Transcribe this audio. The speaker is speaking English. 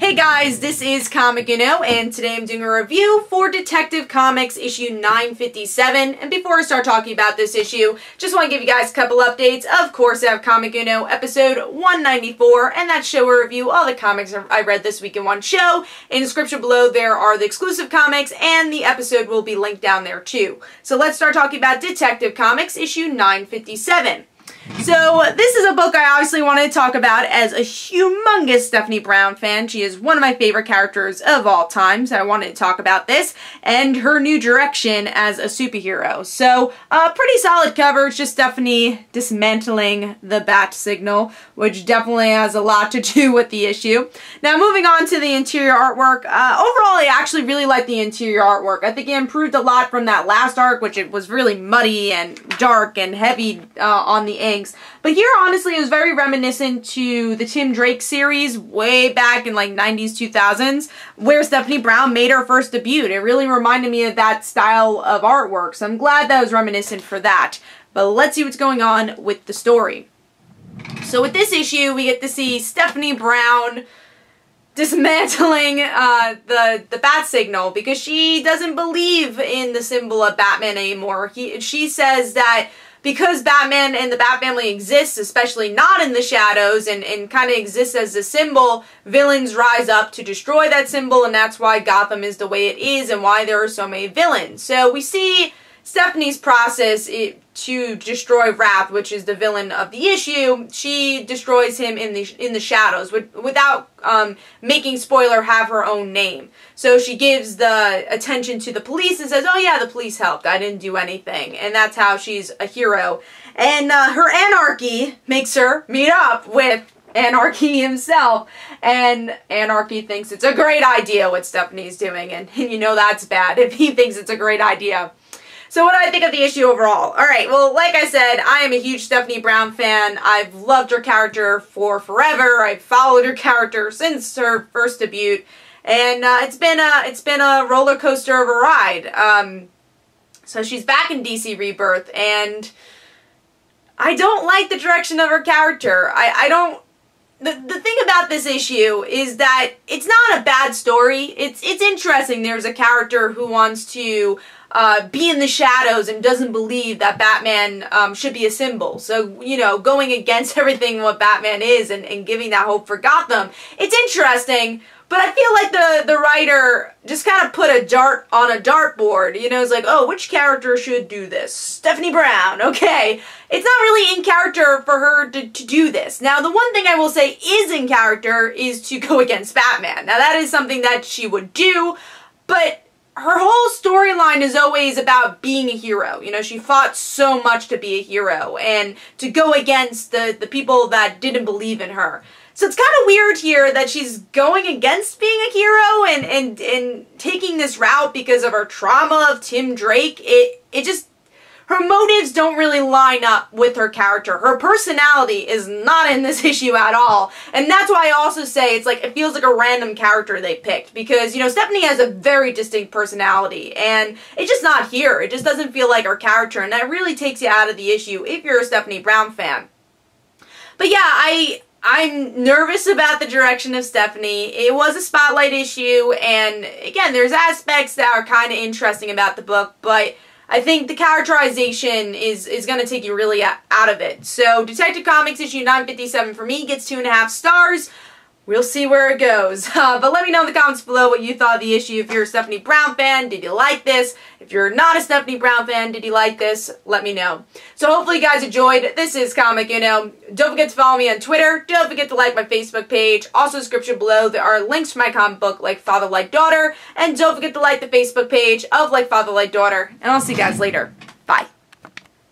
Hey guys, this is Comic Uno, and today I'm doing a review for Detective Comics issue 957. And before I start talking about this issue, just want to give you guys a couple updates. Of course, I have Comic Uno episode 194, and that show a review all the comics I read this week in one show. In the description below, there are the exclusive comics, and the episode will be linked down there too. So let's start talking about Detective Comics issue 957. So, this is a book I obviously wanted to talk about as a humongous Stephanie Brown fan. She is one of my favorite characters of all time, so I wanted to talk about this and her new direction as a superhero. So, pretty solid cover. It's just Stephanie dismantling the bat signal, which definitely has a lot to do with the issue. Now, moving on to the interior artwork. Overall, I actually really like the interior artwork. I think it improved a lot from that last arc, which it was really muddy and dark and heavy on the ink. But here, honestly, it was very reminiscent to the Tim Drake series way back in like 90s, 2000s, where Stephanie Brown made her first debut. It really reminded me of that style of artwork, so I'm glad that was reminiscent for that. But let's see what's going on with the story. So with this issue, we get to see Stephanie Brown dismantling the bat signal because she doesn't believe in the symbol of Batman anymore. She says that because Batman and the Bat family exists, especially not in the shadows, and kind of exists as a symbol, villains rise up to destroy that symbol, and that's why Gotham is the way it is and why there are so many villains. So we see Stephanie's process to destroy Wrath, which is the villain of the issue. She destroys him in the shadows without making Spoiler have her own name. So she gives the attention to the police and says, "Oh yeah, the police helped. I didn't do anything." And that's how she's a hero. And her Anarchy makes her meet up with Anarchy himself, and Anarchy thinks it's a great idea what Stephanie's doing, and you know that's bad if he thinks it's a great idea. So what do I think of the issue overall? Alright, well, like I said, I am a huge Stephanie Brown fan. I've loved her character for forever. I've followed her character since her first debut, and it's been a roller coaster of a ride. So she's back in DC Rebirth, and I don't like the direction of her character. I don't. The thing about this issue is that it's not a bad story. It's interesting. There's a character who wants to be in the shadows and doesn't believe that Batman should be a symbol. So, you know, going against everything what Batman is and giving that hope for Gotham. It's interesting, but I feel like the writer just kind of put a dart on a dartboard. You know, it's like, oh, which character should do this? Stephanie Brown, okay. It's not really in character for her to do this. Now, the one thing I will say is in character is to go against Batman. Now, that is something that she would do, but her whole storyline is always about being a hero. You know, she fought so much to be a hero and to go against the people that didn't believe in her. So it's kind of weird here that she's going against being a hero and taking this route because of her trauma of Tim Drake. It just, her motives don't really line up with her character. Her personality is not in this issue at all. And that's why I also say it's like, it feels like a random character they picked. Because, you know, Stephanie has a very distinct personality. And it's just not here. It just doesn't feel like her character. And that really takes you out of the issue if you're a Stephanie Brown fan. But yeah, I'm nervous about the direction of Stephanie. It was a spotlight issue. And again, there's aspects that are kind of interesting about the book. But I think the characterization is going to take you really out of it. So, Detective Comics issue 957 for me gets 2.5 stars. We'll see where it goes. But let me know in the comments below what you thought of the issue. If you're a Stephanie Brown fan, did you like this? If you're not a Stephanie Brown fan, did you like this? Let me know. So hopefully you guys enjoyed. This is Comic Uno. Don't forget to follow me on Twitter. Don't forget to like my Facebook page. Also, description below, there are links to my comic book, Like Father, Like Daughter. And don't forget to like the Facebook page of Like Father, Like Daughter. And I'll see you guys later.